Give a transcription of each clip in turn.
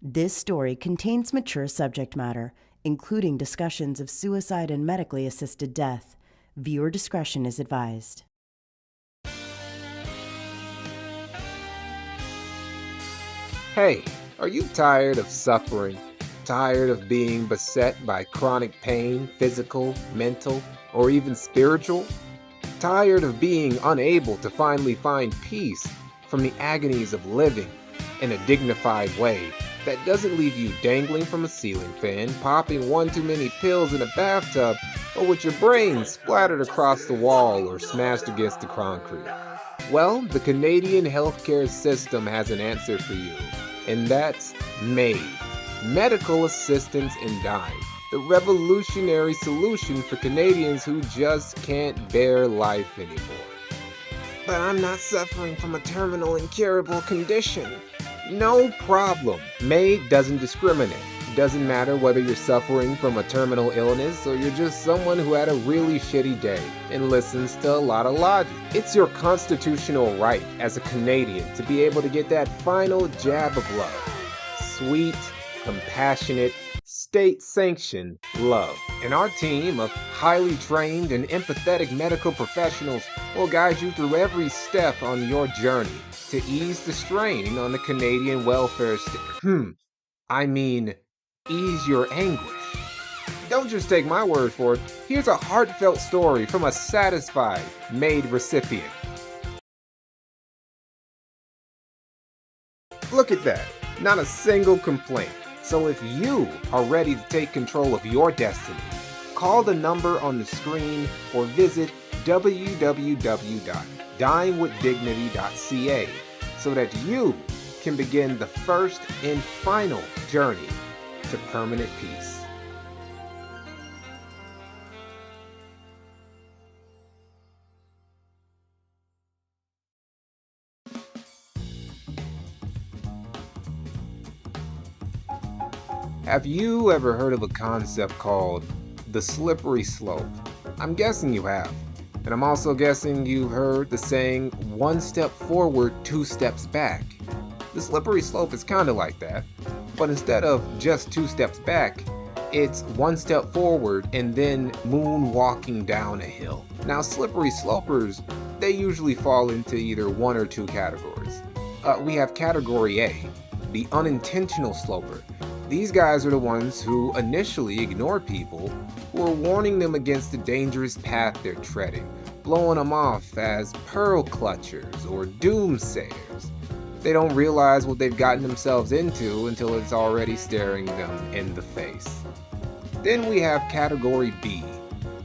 This story contains mature subject matter, including discussions of suicide and medically assisted death. Viewer discretion is advised. Hey, are you tired of suffering? Tired of being beset by chronic pain, physical, mental, or even spiritual? Tired of being unable to finally find peace from the agonies of living in a dignified way that doesn't leave you dangling from a ceiling fan, popping one too many pills in a bathtub, or with your brain splattered across the wall or smashed against the concrete? Well, the Canadian healthcare system has an answer for you, and that's MAID, Medical Assistance in Dying, the revolutionary solution for Canadians who just can't bear life anymore. But I'm not suffering from a terminal incurable condition. No problem. MAID doesn't discriminate. It doesn't matter whether you're suffering from a terminal illness or you're just someone who had a really shitty day and listens to a lot of logic. It's your constitutional right as a Canadian to be able to get that final jab of love. Sweet, compassionate, state-sanctioned love. And our team of highly trained and empathetic medical professionals will guide you through every step on your journey to ease the strain on the Canadian welfare state. Ease your anguish. Don't just take my word for it. Here's a heartfelt story from a satisfied MAID recipient. Look at that. Not a single complaint. So if you are ready to take control of your destiny, call the number on the screen or visit www.dyingwithdignity.ca so that you can begin the first and final journey to permanent peace. Have you ever heard of a concept called the slippery slope? I'm guessing you have. And I'm also guessing you've heard the saying, one step forward, two steps back. The slippery slope is kind of like that. But instead of just two steps back, it's one step forward and then moonwalking down a hill. Now, slippery slopers, they usually fall into either one or two categories. We have category A, the unintentional sloper. These guys are the ones who initially ignore people who are warning them against the dangerous path they're treading, blowing them off as pearl clutchers or doomsayers. They don't realize what they've gotten themselves into until it's already staring them in the face. Then we have category B,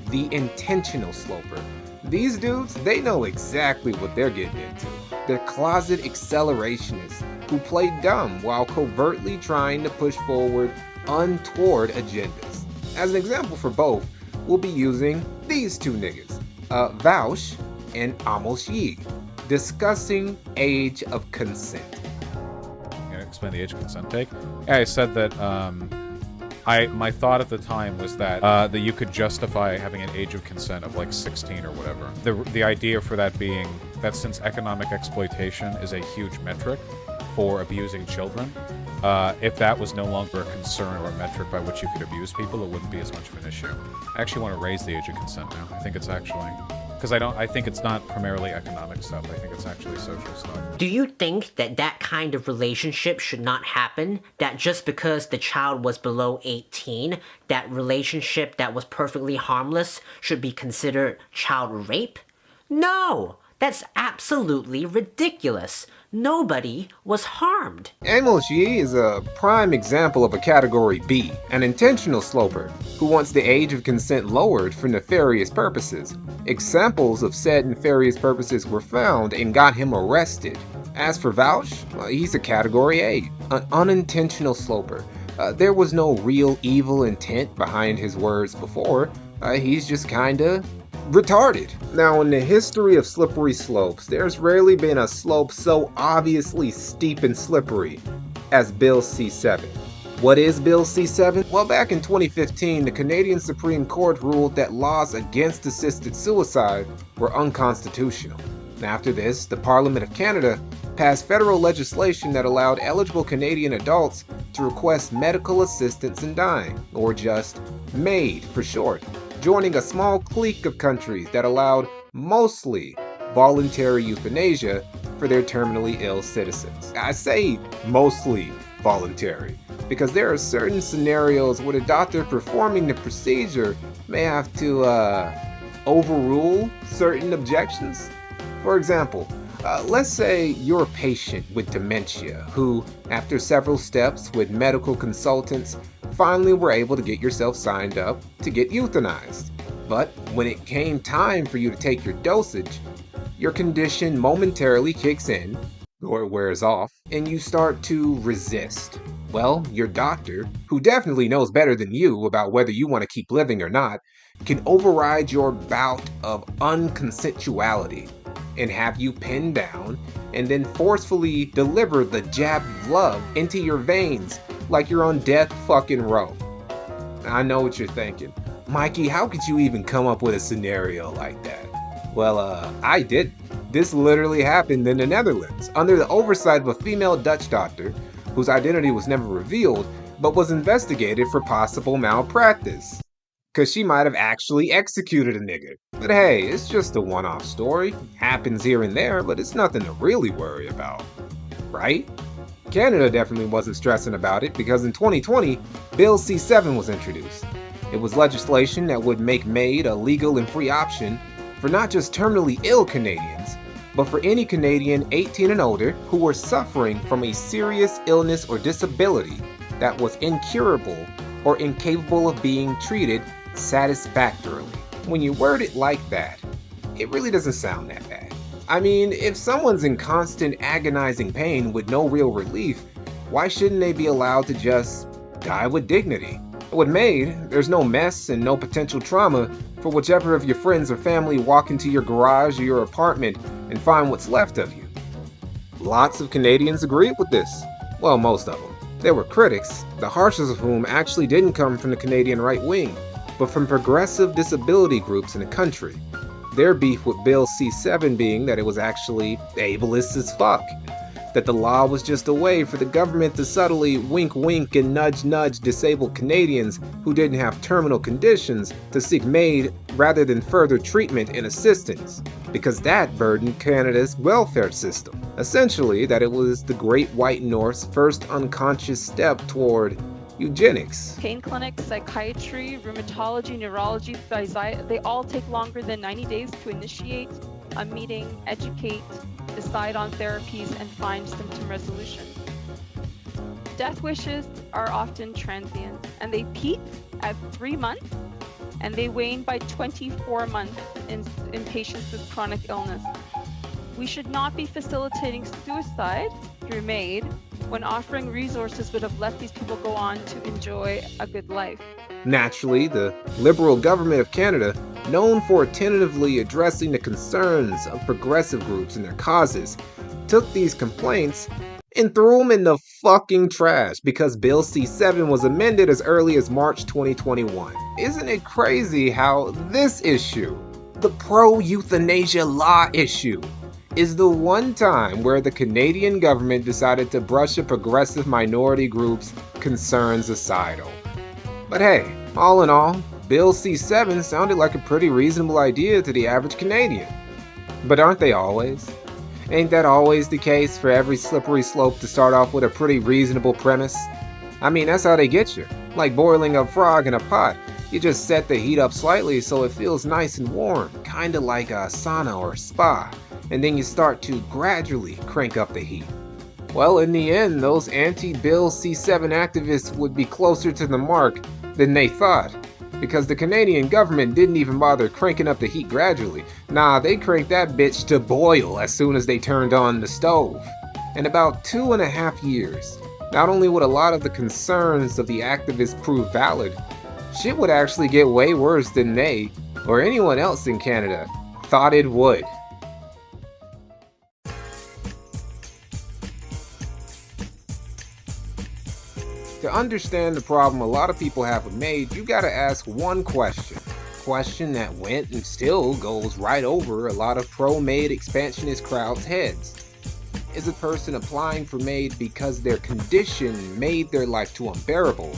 the intentional sloper. These dudes, they know exactly what they're getting into. They're closet accelerationists who play dumb while covertly trying to push forward untoward agendas. As an example for both, we'll be using these two niggas, Vaush and Amos Yee, discussing age of consent. Can I explain the age of consent take? Yeah, I said that my thought at the time was that you could justify having an age of consent of like 16 or whatever. The idea for that being that since economic exploitation is a huge metric for abusing children, if that was no longer a concern or a metric by which you could abuse people, it wouldn't be as much of an issue. I actually want to raise the age of consent now. I think it's actually, because I think it's not primarily economic stuff. I think it's actually social stuff. Do you think that that kind of relationship should not happen? That just because the child was below 18, that relationship that was perfectly harmless should be considered child rape? No! That's absolutely ridiculous. Nobody was harmed. Amos Yee is a prime example of a category B, an intentional sloper who wants the age of consent lowered for nefarious purposes. Examples of said nefarious purposes were found and got him arrested. As for Vaush, he's a category A, an unintentional sloper. There was no real evil intent behind his words before. He's just kinda retarded. Now, in the history of slippery slopes, there's rarely been a slope so obviously steep and slippery as Bill C-7. What is Bill C-7? Well, back in 2015, the Canadian Supreme Court ruled that laws against assisted suicide were unconstitutional. And after this, the Parliament of Canada passed federal legislation that allowed eligible Canadian adults to request medical assistance in dying, or just MAID for short, joining a small clique of countries that allowed mostly voluntary euthanasia for their terminally ill citizens. I say mostly voluntary because there are certain scenarios where the doctor performing the procedure may have to overrule certain objections. For example, let's say you're a patient with dementia who, after several steps with medical consultants, finally were able to get yourself signed up to get euthanized. But when it came time for you to take your dosage, your condition momentarily kicks in, or it wears off, and you start to resist. Well, your doctor, who definitely knows better than you about whether you want to keep living or not, can override your bout of unconsensuality and have you pinned down and then forcefully deliver the jab of love into your veins like you're on death fucking row. I know what you're thinking. Mikey, how could you even come up with a scenario like that? Well, I did. This literally happened in the Netherlands under the oversight of a female Dutch doctor whose identity was never revealed but was investigated for possible malpractice. Cause she might have actually executed a nigga. But hey, it's just a one-off story. Happens here and there, but it's nothing to really worry about. Right? Canada definitely wasn't stressing about it because in 2020, Bill C-7 was introduced. It was legislation that would make MAID a legal and free option for not just terminally ill Canadians, but for any Canadian 18 and older who were suffering from a serious illness or disability that was incurable or incapable of being treated satisfactorily. When you word it like that, it really doesn't sound that bad. I mean, if someone's in constant agonizing pain with no real relief, why shouldn't they be allowed to just die with dignity? With MAID, there's no mess and no potential trauma for whichever of your friends or family walk into your garage or your apartment and find what's left of you. Lots of Canadians agreed with this. Well, most of them. There were critics, the harshest of whom actually didn't come from the Canadian right wing, but from progressive disability groups in the country. Their beef with Bill C-7 being that it was actually ableist as fuck. That the law was just a way for the government to subtly wink wink and nudge nudge disabled Canadians who didn't have terminal conditions to seek MAID rather than further treatment and assistance, because that burdened Canada's welfare system. Essentially, that it was the Great White North's first unconscious step toward eugenics. Pain clinics, psychiatry, rheumatology, neurology, they all take longer than 90 days to initiate a meeting, educate, decide on therapies, and find symptom resolution. Death wishes are often transient, and they peak at 3 months, and they wane by 24 months in patients with chronic illness. We should not be facilitating suicide through MAID when offering resources would have let these people go on to enjoy a good life. Naturally, the Liberal government of Canada, known for tentatively addressing the concerns of progressive groups and their causes, took these complaints and threw them in the fucking trash because Bill C-7 was amended as early as March 2021. Isn't it crazy how this issue, the pro-euthanasia law issue, is the one time where the Canadian government decided to brush a progressive minority group's concerns aside. But hey, all in all, Bill C-7 sounded like a pretty reasonable idea to the average Canadian. But aren't they always? Ain't that always the case for every slippery slope to start off with a pretty reasonable premise? I mean, that's how they get you. Like boiling a frog in a pot. You just set the heat up slightly so it feels nice and warm, kinda like a sauna or a spa, and then you start to gradually crank up the heat. Well, in the end, those anti-Bill C-7 activists would be closer to the mark than they thought, because the Canadian government didn't even bother cranking up the heat gradually. Nah, they cranked that bitch to boil as soon as they turned on the stove. In about 2.5 years, not only would a lot of the concerns of the activists prove valid, shit would actually get way worse than they, or anyone else in Canada, thought it would. To understand the problem a lot of people have with MAID, you gotta ask one question. Question that went and still goes right over a lot of pro-MAID expansionist crowds' heads. Is a person applying for MAID because their condition made their life too unbearable?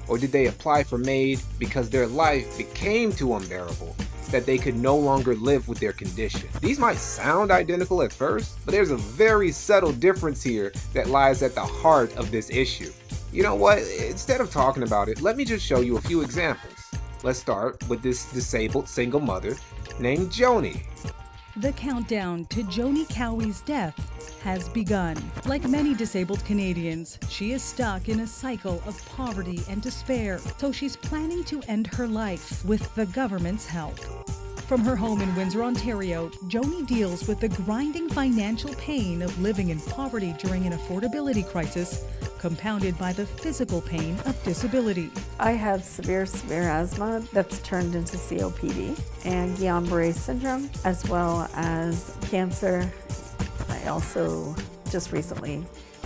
Or did they apply for MAID because their life became too unbearable that they could no longer live with their condition? These might sound identical at first, but there's a very subtle difference here that lies at the heart of this issue. You know what? Instead of talking about it, let me just show you a few examples. Let's start with this disabled single mother named Joni. The countdown to Joni Cowie's death has begun. Like many disabled Canadians, she is stuck in a cycle of poverty and despair, so she's planning to end her life with the government's help. From her home in Windsor, Ontario, Joni deals with the grinding financial pain of living in poverty during an affordability crisis, compounded by the physical pain of disability. I have severe asthma that's turned into COPD and Guillain-Barré syndrome, as well as cancer. I also just recently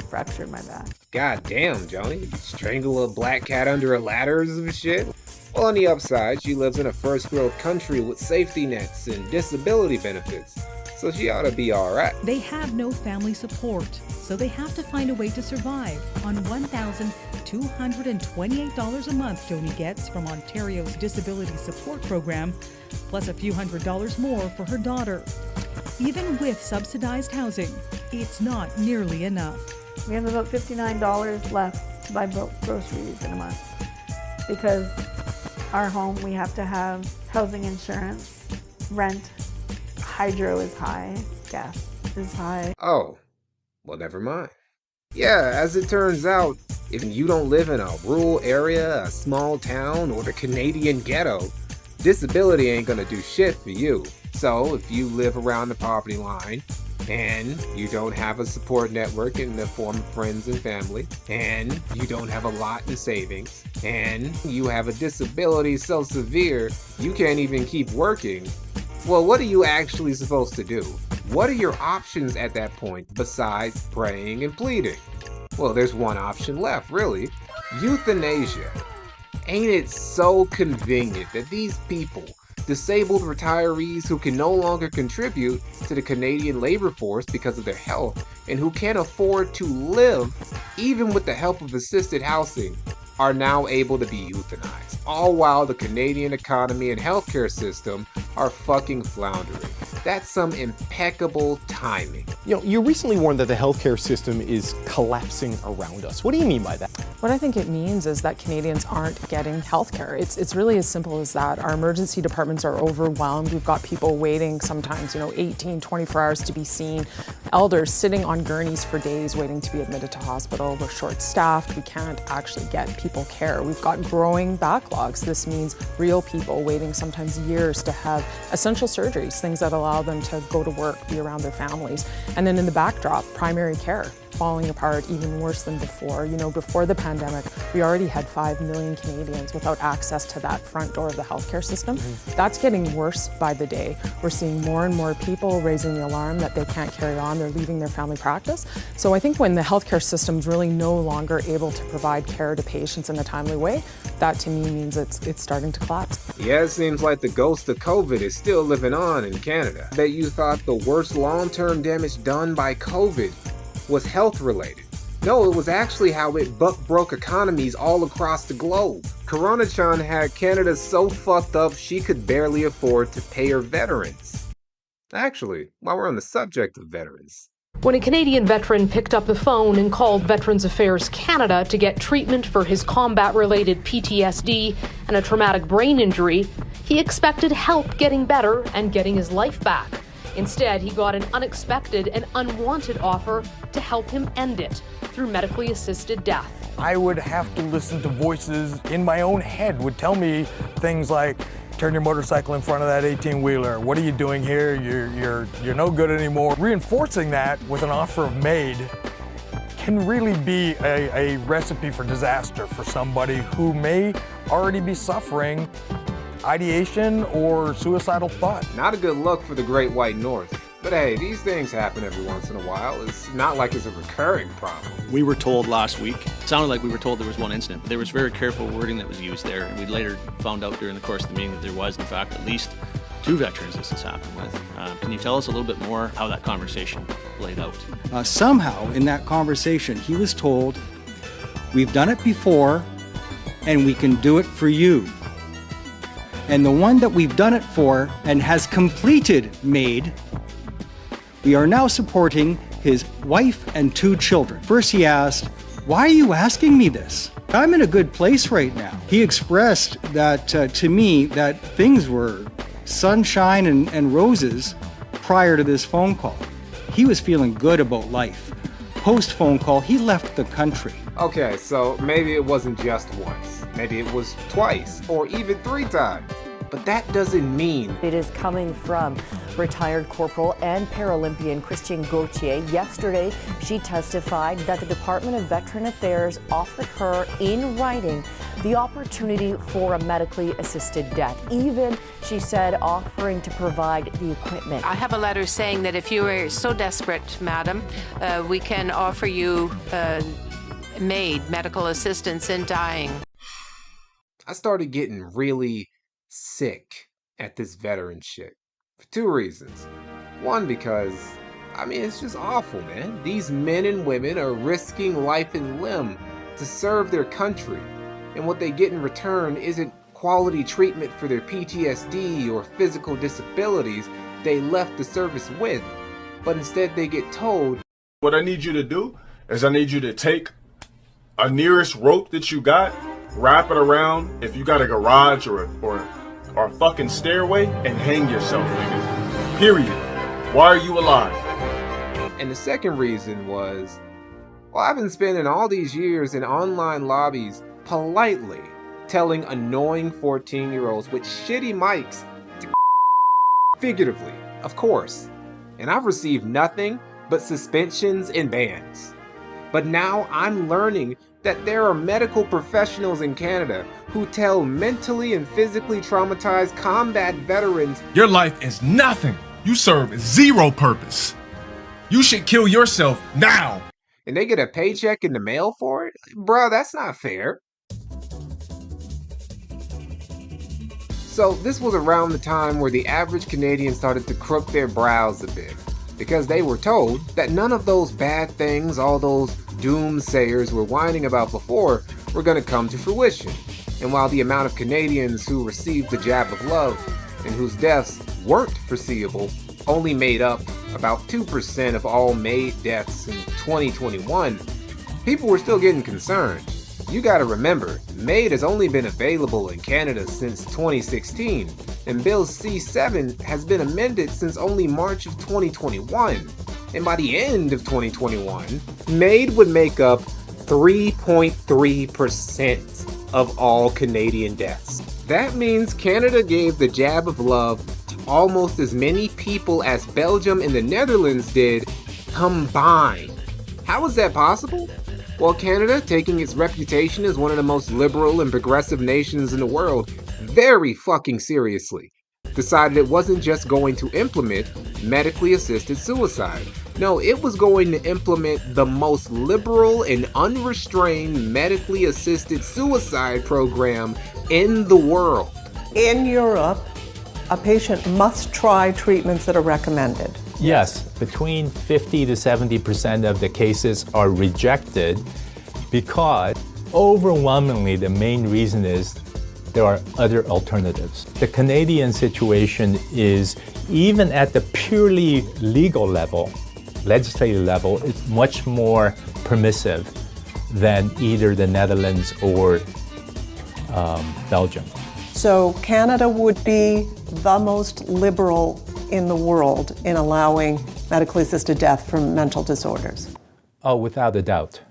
fractured my back. God damn, Joni. You strangle a black cat under a ladder or some shit? Well, on the upside, she lives in a first world country with safety nets and disability benefits, so she ought to be alright. They have no family support, so they have to find a way to survive on $1,228 a month Joni gets from Ontario's Disability Support Program, plus a few $100s more for her daughter. Even with subsidized housing, it's not nearly enough. We have about $59 left to buy groceries in a month because our home, we have to have housing insurance, rent, hydro is high, gas is high. Oh, well, never mind. Yeah, as it turns out, if you don't live in a rural area, a small town, or the Canadian ghetto, disability ain't gonna do shit for you. So if you live around the poverty line, and you don't have a support network in the form of friends and family, and you don't have a lot in savings, and you have a disability so severe you can't even keep working, well, what are you actually supposed to do? What are your options at that point besides praying and pleading? Well, there's one option left, really. Euthanasia. Ain't it so convenient that these people, disabled retirees who can no longer contribute to the Canadian labor force because of their health and who can't afford to live, even with the help of assisted housing, are now able to be euthanized, all while the Canadian economy and healthcare system are fucking floundering. That's some impeccable timing. You know, you recently warned that the healthcare system is collapsing around us. What do you mean by that? What I think it means is that Canadians aren't getting healthcare. It's really as simple as that. Our emergency departments are overwhelmed. We've got people waiting sometimes, 18, 24 hours to be seen. Elders sitting on gurneys for days waiting to be admitted to hospital. We're short-staffed. We can't actually get people care. We've got growing backlogs. This means real people waiting sometimes years to have essential surgeries, things that allow them to go to work, be around their families. And then in the backdrop, primary care falling apart even worse than before. Before the pandemic, we already had 5 million Canadians without access to that front door of the healthcare system. That's getting worse by the day. We're seeing more and more people raising the alarm that they can't carry on, they're leaving their family practice. So I think when the healthcare system's really no longer able to provide care to patients in a timely way, that to me means it's starting to collapse. Yeah, it seems like the ghost of COVID is still living on in Canada. I bet you thought the worst long-term damage done by COVID was health-related. No, it was actually how it broke economies all across the globe. Corona-chan had Canada so fucked up she could barely afford to pay her veterans. Actually, while we're on the subject of veterans, when a Canadian veteran picked up the phone and called Veterans Affairs Canada to get treatment for his combat-related PTSD and a traumatic brain injury, he expected help getting better and getting his life back. Instead, he got an unexpected and unwanted offer to help him end it through medically assisted death. I would have to listen to voices in my own head would tell me things like, turn your motorcycle in front of that 18-wheeler. What are you doing here? You're no good anymore. Reinforcing that with an offer of MAID can really be a recipe for disaster for somebody who may already be suffering ideation or suicidal thought. not a good look for the Great White North. But hey, these things happen every once in a while. It's not like it's a recurring problem. We were told last week, it sounded like we were told there was one incident, but there was very careful wording that was used there. And we later found out during the course of the meeting that there was, in fact, at least two veterans this has happened with. Can you tell us a little bit more how that conversation played out? Somehow in that conversation, he was told, we've done it before and we can do it for you. And the one that we've done it for and has completed MAID, we are now supporting his wife and 2 children. First he asked, why are you asking me this? I'm in a good place right now. He expressed that to me that things were sunshine and roses prior to this phone call. He was feeling good about life. Post phone call, he left the country. Okay, so maybe it wasn't just once. Maybe it was twice or even 3 times. But that doesn't mean it is coming from retired Corporal and Paralympian Christian Gauthier. Yesterday, she testified that the Department of Veteran Affairs offered her in writing the opportunity for a medically assisted death, even, she said, offering to provide the equipment. I have a letter saying that if you are so desperate, madam, we can offer you MAID, medical assistance in dying. I started getting really sick at this veteran shit for 2 reasons. One, because, it's just awful, man. These men and women are risking life and limb to serve their country, and what they get in return isn't quality treatment for their PTSD or physical disabilities they left the service with, but instead they get told, what I need you to do is I need you to take a nearest rope that you got, wrap it around, if you got a garage or a fucking stairway, and hang yourself, nigga. Period. Why are you alive? And the second reason was, well, I've been spending all these years in online lobbies politely telling annoying 14-year-olds with shitty mics to figuratively, of course. And I've received nothing but suspensions and bans. But now I'm learning that there are medical professionals in Canada who tell mentally and physically traumatized combat veterans, your life is nothing. You serve 0 purpose. You should kill yourself now. And they get a paycheck in the mail for it? Bruh, that's not fair. So this was around the time where the average Canadian started to crook their brows a bit, because they were told that none of those bad things all those doomsayers were whining about before were going to come to fruition. And while the amount of Canadians who received the jab of love and whose deaths weren't foreseeable only made up about 2% of all MAID deaths in 2021, people were still getting concerned. You gotta remember, MAID has only been available in Canada since 2016, and Bill C-7 has been amended since only March of 2021. And by the end of 2021, MAID would make up 3.3% of all Canadian deaths. That means Canada gave the jab of love to almost as many people as Belgium and the Netherlands did combined. How is that possible? Well, Canada, taking its reputation as one of the most liberal and progressive nations in the world very fucking seriously, decided it wasn't just going to implement medically assisted suicide. No, it was going to implement the most liberal and unrestrained medically assisted suicide program in the world. In Europe, a patient must try treatments that are recommended. Yes, between 50 to 70% of the cases are rejected because overwhelmingly the main reason is there are other alternatives. The Canadian situation is, even at the purely legal level, legislative level, it's much more permissive than either the Netherlands or Belgium. So Canada would be the most liberal in the world in allowing medically assisted death from mental disorders. Oh, without a doubt.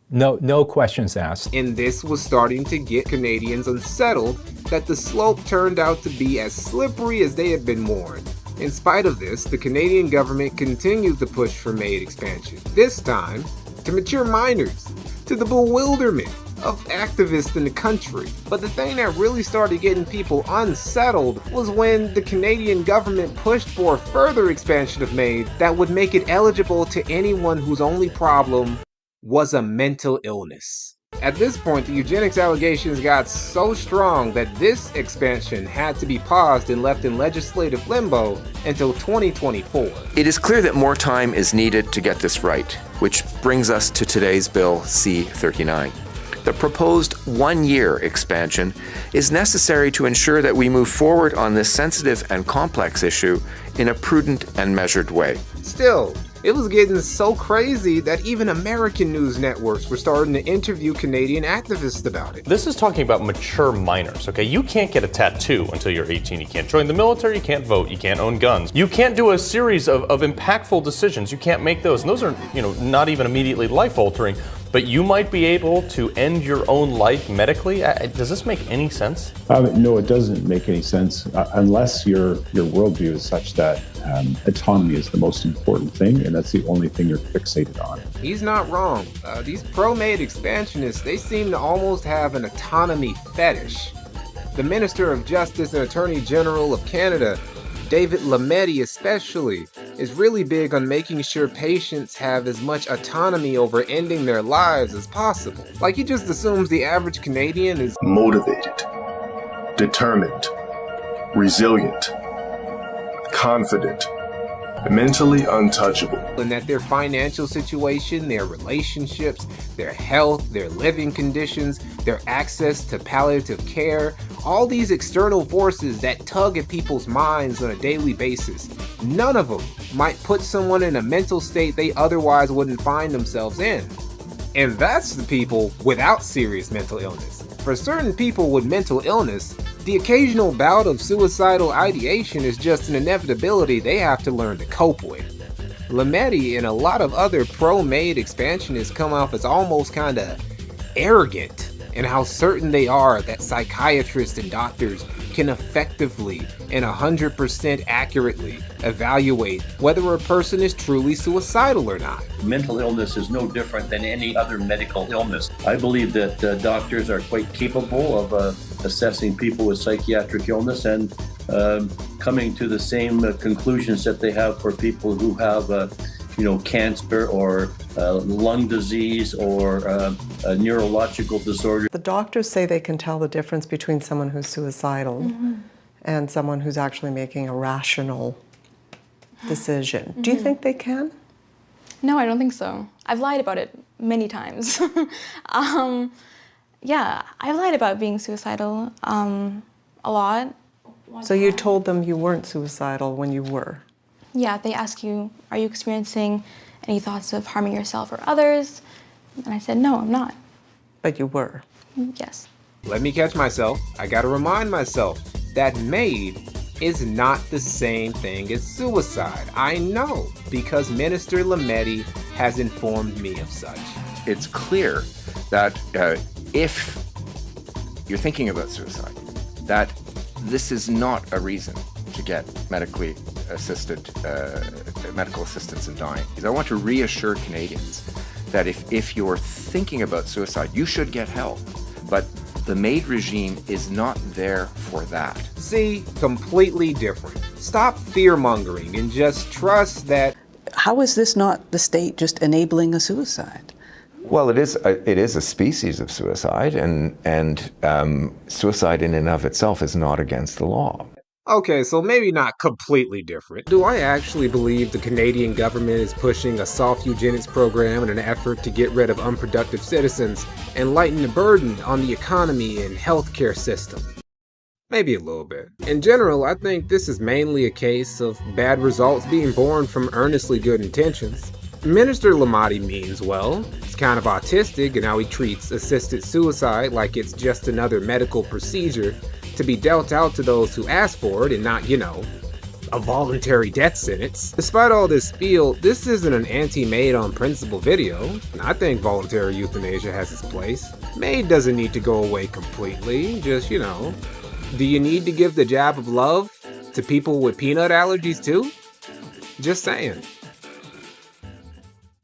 No questions asked. And this was starting to get Canadians unsettled that the slope turned out to be as slippery as they had been warned. In spite of this, the Canadian government continued the push for MAID expansion, this time to mature minors, to the bewilderment of activists in the country. But the thing that really started getting people unsettled was when the Canadian government pushed for a further expansion of MAID that would make it eligible to anyone whose only problem was a mental illness. At this point, the eugenics allegations got so strong that this expansion had to be paused and left in legislative limbo until 2024. It is clear that more time is needed to get this right, which brings us to today's Bill C-39. The proposed one-year expansion is necessary to ensure that we move forward on this sensitive and complex issue in a prudent and measured way. Still, it was getting so crazy that even American news networks were starting to interview Canadian activists about it. This is talking about mature minors, okay? You can't get a tattoo until you're 18. You can't join the military, you can't vote, you can't own guns. You can't do a series of impactful decisions. You can't make those. And those are, not even immediately life-altering, but you might be able to end your own life medically. Does this make any sense? No, it doesn't make any sense unless your worldview is such that autonomy is the most important thing, and that's the only thing you're fixated on. He's not wrong. These pro-MAID expansionists, they seem to almost have an autonomy fetish. The Minister of Justice and Attorney General of Canada, David Lametti especially, is really big on making sure patients have as much autonomy over ending their lives as possible. Like, he just assumes the average Canadian is motivated, determined, resilient, confident, mentally untouchable. And that their financial situation, their relationships, their health, their living conditions, their access to palliative care, all these external forces that tug at people's minds on a daily basis, none of them might put someone in a mental state they otherwise wouldn't find themselves in. And that's the people without serious mental illness. For certain people with mental illness, the occasional bout of suicidal ideation is just an inevitability they have to learn to cope with. Lametti and a lot of other pro-MAID expansionists come off as almost kinda arrogant in how certain they are that psychiatrists and doctors can effectively and 100% accurately evaluate whether a person is truly suicidal or not. Mental illness is no different than any other medical illness. I believe that doctors are quite capable of assessing people with psychiatric illness and coming to the same conclusions that they have for people who have cancer or lung disease or a neurological disorder. The doctors say they can tell the difference between someone who's suicidal and someone who's actually making a rational decision. Do you think they can? No, I don't think so. I've lied about it many times. Yeah, I've lied about being suicidal a lot. So you told them you weren't suicidal when you were? Yeah, they ask you, are you experiencing any thoughts of harming yourself or others? And I said, no, I'm not. But you were? Yes. Let me catch myself. I gotta remind myself that MAID is not the same thing as suicide. I know, because Minister Lametti has informed me of such. It's clear that if you're thinking about suicide, that this is not a reason to get medically assisted medical assistance in dying. I want to reassure Canadians that if you're thinking about suicide, you should get help. But the MAID regime is not there for that. See, completely different. Stop fear-mongering and just trust that... How is this not the state just enabling a suicide? Well, it is a species of suicide, and suicide in and of itself is not against the law. Okay, so maybe not completely different. Do I actually believe the Canadian government is pushing a soft eugenics program in an effort to get rid of unproductive citizens and lighten the burden on the economy and healthcare system? Maybe a little bit. In general, I think this is mainly a case of bad results being born from earnestly good intentions. Minister Lametti means well. He's kind of autistic in how he treats assisted suicide like it's just another medical procedure to be dealt out to those who ask for it and not, a voluntary death sentence. Despite all this spiel, this isn't an anti-MAID on principle video. I think voluntary euthanasia has its place. MAID doesn't need to go away completely, just, do you need to give the jab of love to people with peanut allergies too? Just saying.